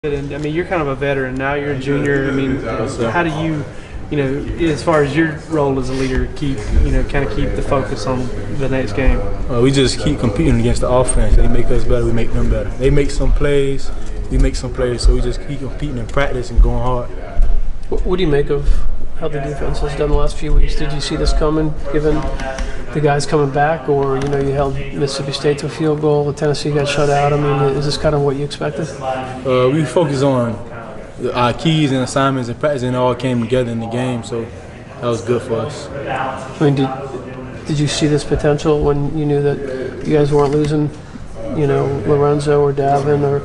And I mean, you're kind of a veteran now. You're a junior. I mean, how do you, as far as your role as a leader, kind of keep the focus on the next game? We just keep competing against the offense. They make us better. We make them better. They make some plays. We make some plays. So we just keep competing in practice and going hard. What do you make of how the defense has done the last few weeks? Did you see this coming, given the guys coming back, or you held Mississippi State to a field goal, Tennessee got shut out? I mean, is this kind of what you expected? We focus on our keys and assignments and practice, and it all came together in the game, so that was good for us. I mean, did you see this potential when you knew that you guys weren't losing, Lorenzo or Davin or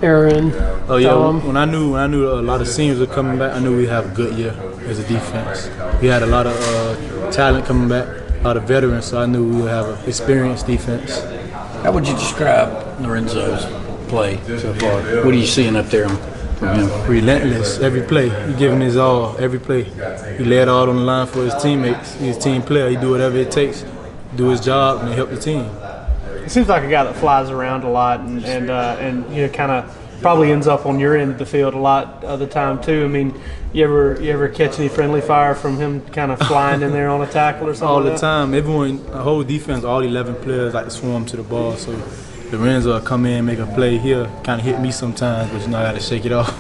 Aaron? Oh yeah, when I knew a lot of seniors were coming back, I knew we'd have a good year as a defense. We had a lot of talent coming back, a lot of veterans, so I knew we would have an experienced defense. How would you describe Lorenzo's play so far? What are you seeing up there from him? Relentless every play. He giving his all every play. He laid all on the line for his teammates. He's a team player. He do whatever it takes, do his job, and help the team. He seems like a guy that flies around a lot and kind of probably ends up on your end of the field a lot of the time too. I mean, you ever catch any friendly fire from him kind of flying in there on a tackle or something? All the time. Everyone, the whole defense, all 11 players like to swarm to the ball. So Lorenzo will come in, make a play. He'll kind of hit me sometimes, but I got to shake it off.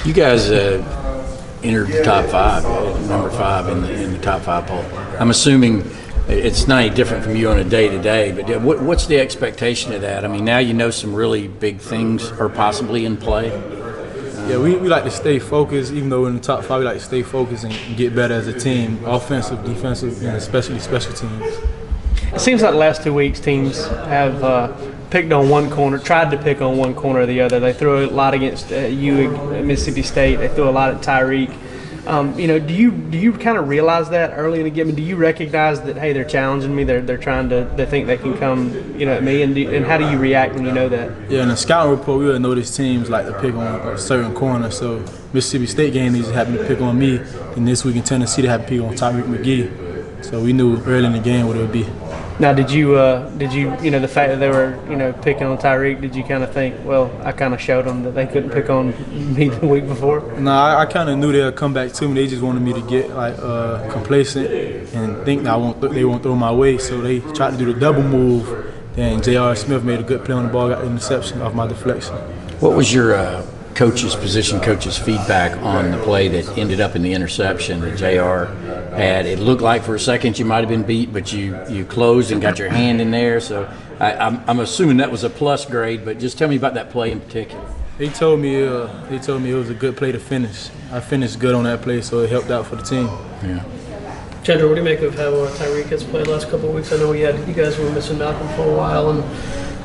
You guys entered the top five, number 5 in the top 5 poll. I'm assuming it's not any different from you on a day-to-day, but what's the expectation of that? I mean, now you know some really big things are possibly in play. Yeah, we like to stay focused. Even though we're in the top 5, we like to stay focused and get better as a team, offensive, defensive, and especially special teams. It seems like the last 2 weeks teams have picked on one corner, tried to pick on one corner or the other. They threw a lot against you at Mississippi State. They threw a lot at Tyreek. Do you kind of realize that early in the game? Do you recognize that, hey, they're challenging me, they think they can come, at me, and how do you react when you know that? Yeah, in the scouting report, we would notice teams like to pick on a certain corner. So Mississippi State game, they just happened to pick on me, and this week in Tennessee, they happened to pick on Tyreek McGee. So we knew early in the game what it would be. Now, did you, the fact that they were, picking on Tyreek, did you kind of think, well, I kind of showed them that they couldn't pick on me the week before? No, I kind of knew they'd come back to me. They just wanted me to get complacent and think that they won't throw my way. So they tried to do the double move. Then J.R. Smith made a good play on the ball, got the interception off my deflection. What was your position coach's feedback on the play that ended up in the interception that J.R. had? It looked like for a second you might have been beat, but you closed and got your hand in there. So I'm assuming that was a plus grade, but just tell me about that play in particular. They told me it was a good play to finish. I finished good on that play, so it helped out for the team. Yeah. Deandre, what do you make of how Tyreek has played the last couple of weeks? I know you guys were missing Malcolm for a while, and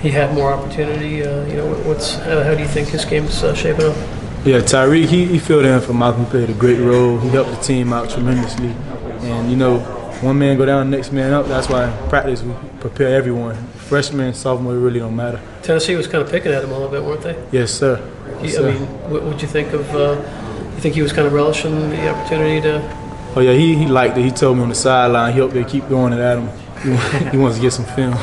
he had more opportunity. How do you think his game's shaping up? Yeah, Tyreek, he filled in for Malcolm, played a great role. He helped the team out tremendously. And, one man go down, next man up. That's why in practice we prepare everyone. Freshman, sophomore, it really don't matter. Tennessee was kind of picking at him a little bit, weren't they? Yes, sir. Yes, sir. I mean, what would you think of you think he was kind of relishing the opportunity to? Oh, yeah, he liked it. He told me on the sideline, he hoped they keep throwing it at him. He wants to get some film.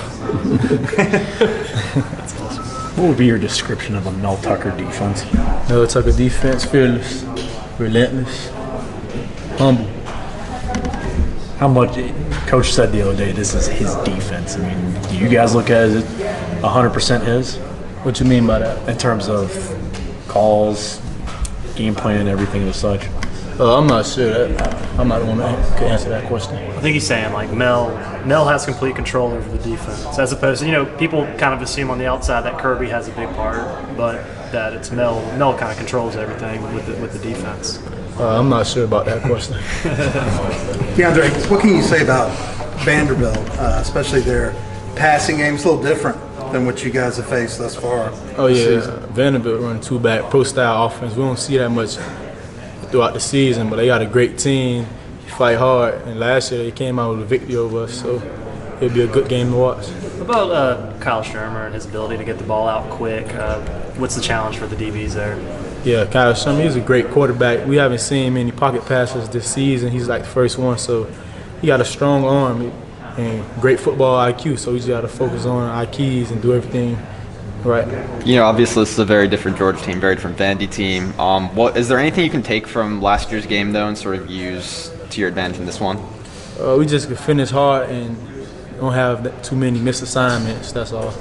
What would be your description of a Mel Tucker defense? Mel Tucker defense, fearless, relentless, humble. How much, Coach said the other day, this is his defense. I mean, do you guys look at it 100% his? What you mean by that? In terms of calls, game plan, everything and such? I'm not sure. I'm not the one that can answer that question. I think he's saying like Mel has complete control over the defense, as opposed to people kind of assume on the outside that Kirby has a big part, but that it's Mel. Mel kind of controls everything with the defense. I'm not sure about that question. Deandre, what can you say about Vanderbilt, especially their passing game? It's a little different than what you guys have faced thus far. Oh yeah, Vanderbilt running two-back pro-style offense. We don't see that much throughout the season, but they got a great team, fight hard, and last year they came out with a victory over us, so it'll be a good game to watch. What about Kyle Shermer and his ability to get the ball out quick? What's the challenge for the DBs there? Yeah, Kyle Shermer, he's a great quarterback. We haven't seen many pocket passes this season. He's like the first one, so he got a strong arm and great football IQ, so we just got to focus on our keys and do everything Right. You know, obviously this is a very different Georgia team, very different Vandy team. What is there anything you can take from last year's game though, and sort of use to your advantage in this one? We just could finish hard and don't have too many missed assignments. That's all.